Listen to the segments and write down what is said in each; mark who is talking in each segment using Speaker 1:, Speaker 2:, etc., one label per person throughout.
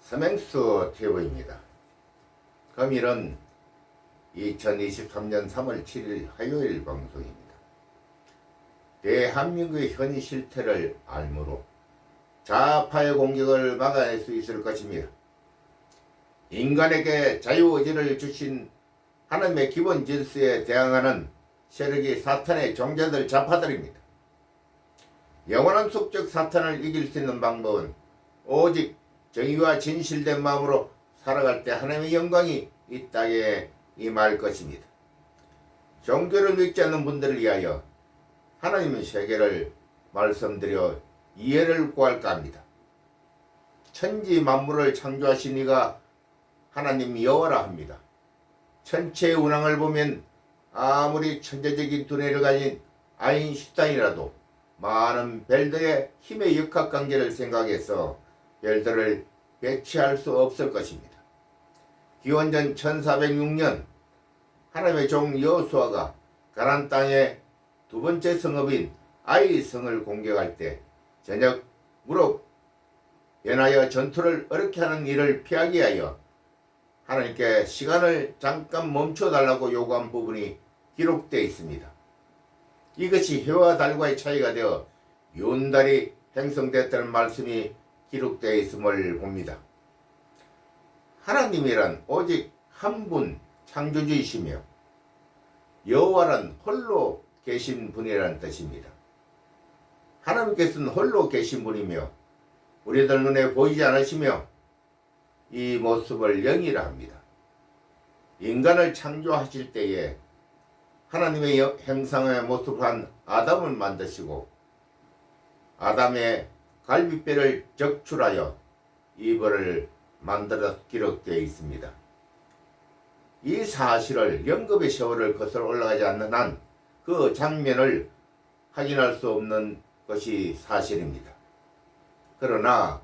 Speaker 1: 서맹수 TV입니다. 금일은 2023년 3월 7일 화요일 방송입니다. 대한민국의 현 실태를 알므로 좌파의 공격을 막아낼 수 있을 것입니다. 인간에게 자유의지를 주신 하나님의 기본 질서에 대항하는 세력이 사탄의 종자들 좌파들입니다. 영원한 숙적 사탄을 이길 수 있는 방법은 오직 정의와 진실된 마음으로 살아갈 때 하나님의 영광이 이 땅에 임할 것입니다. 종교를 믿지 않는 분들을 위하여 하나님의 세계를 말씀드려 이해를 구할까 합니다. 천지 만물을 창조하신 이가 하나님 여호와라 합니다. 천체의 운항을 보면 아무리 천재적인 두뇌를 가진 아인슈타인이라도 많은 별들의 힘의 역학관계를 생각해서 별들을 배치할 수 없을 것입니다. 기원전 1406년 하나님의 종 여호수아가 가나안 땅의 두 번째 성읍인 아이 성을 공격할 때 저녁 무릎 변하여 전투를 어렵게 하는 일을 피하기 위하여 하나님께 시간을 잠깐 멈춰달라고 요구한 부분이 기록되어 있습니다. 이것이 해와 달과의 차이가 되어 윤달이 형성됐다는 말씀이 기록되어 있음을 봅니다. 하나님이란 오직 한 분 창조주이시며 여호와란 홀로 계신 분이라는 뜻입니다. 하나님께서는 홀로 계신 분이며 우리들 눈에 보이지 않으시며 이 모습을 영이라 합니다. 인간을 창조하실 때에 하나님의 형상의 모습을 한 아담을 만드시고 아담의 갈비뼈를 적출하여 이벌을 만들어 기록되어 있습니다. 이 사실을 영겁의 세월을 거슬러 올라가지 않는 한 그 장면을 확인할 수 없는 것이 사실입니다. 그러나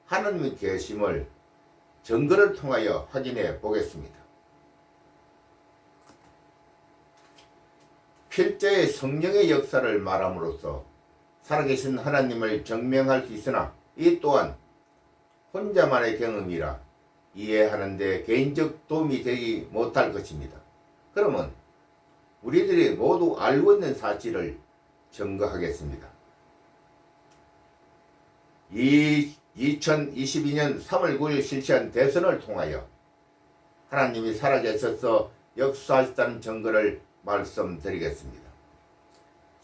Speaker 1: 하나님의 계심을 증거를 통하여 확인해 보겠습니다. 필자의 성령의 역사를 말함으로써 살아계신 하나님을 증명할 수 있으나 이 또한 혼자만의 경험이라 이해하는 데 개인적 도움이 되지 못할 것입니다. 그러면 우리들이 모두 알고 있는 사실을 증거하겠습니다. 2022년 3월 9일 실시한 대선을 통하여 하나님이 살아계셔서 역사하셨다는 증거를 말씀드리겠습니다.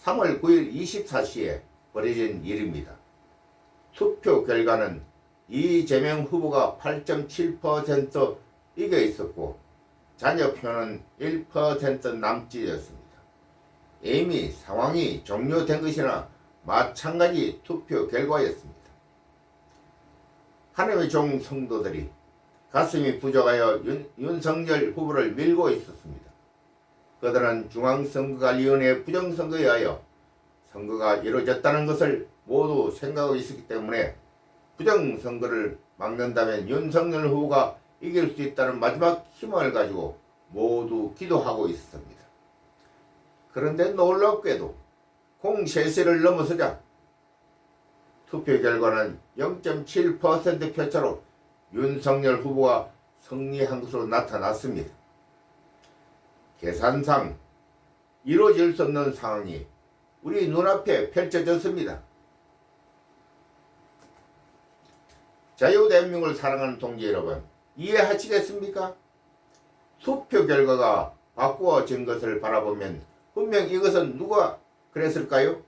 Speaker 1: 3월 9일 24시에 벌어진 일입니다. 투표 결과는 이재명 후보가 8.7% 이겨 있었고 잔여표는 1% 남짓이었습니다. 이미 상황이 종료된 것이나 마찬가지 투표 결과였습니다. 하나님의 종 성도들이 가슴이 부족하여 윤석열 후보를 밀고 있었습니다. 그들은 중앙선거관리위원회 부정선거에 의하여 선거가 이루어졌다는 것을 모두 생각하고 있었기 때문에 부정선거를 막는다면 윤석열 후보가 이길 수 있다는 마지막 희망을 가지고 모두 기도하고 있었습니다. 그런데 놀랍게도 공세세를 넘어서자 투표 결과는 0.7% 표차로 윤석열 후보가 승리한 것으로 나타났습니다. 계산상 이루어질 수 없는 상황이 우리 눈앞에 펼쳐졌습니다. 자유대한민국을 사랑하는 동지 여러분, 이해하시겠습니까? 투표 결과가 바꾸어진 것을 바라보면 분명 이것은 누가 그랬을까요?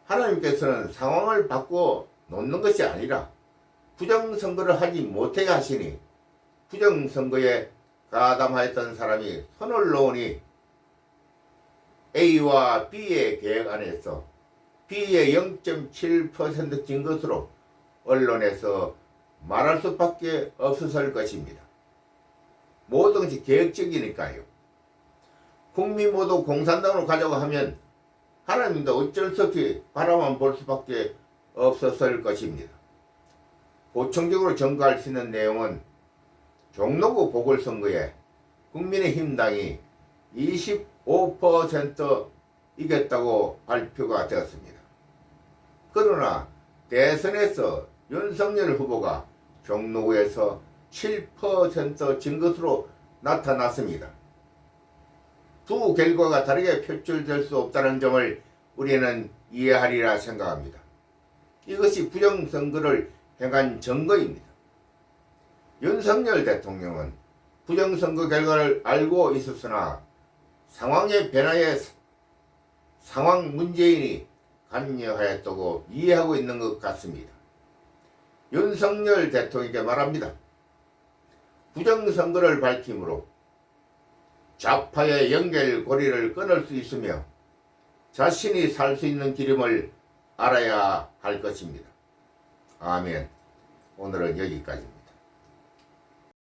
Speaker 1: 하나님께서는 상황을 바꾸어 놓는 것이 아니라 부정선거를 하지 못하게 하시니 부정선거에 가담하였던 사람이 손을 놓으니 A와 B의 계획 안에서 B의 0.7% 진 것으로 언론에서 말할 수밖에 없었을 것입니다. 모든 것이 계획적이니까요. 국민 모두 공산당으로 가자고 하면 하나님도 어쩔 수 없이 바라만 볼 수밖에 없었을 것입니다. 보충적으로 증거할 수 있는 내용은 종로구 보궐선거에 국민의힘당이 25% 이겼다고 발표가 되었습니다. 그러나 대선에서 윤석열 후보가 종로구에서 7%진 것으로 나타났습니다. 두 결과가 다르게 표출될 수 없다는 점을 우리는 이해하리라 생각합니다. 이것이 부정선거를 행한 증거입니다. 윤석열 대통령은 부정선거 결과를 알고 있었으나 상황의 변화에 상황 문재인이 관여하였다고 이해하고 있는 것 같습니다. 윤석열 대통령에게 말합니다. 부정선거를 밝힘으로 좌파의 연결고리를 끊을 수 있으며 자신이 살 수 있는 기름을 알아야 할 것입니다. 아멘. 오늘은 여기까지입니다.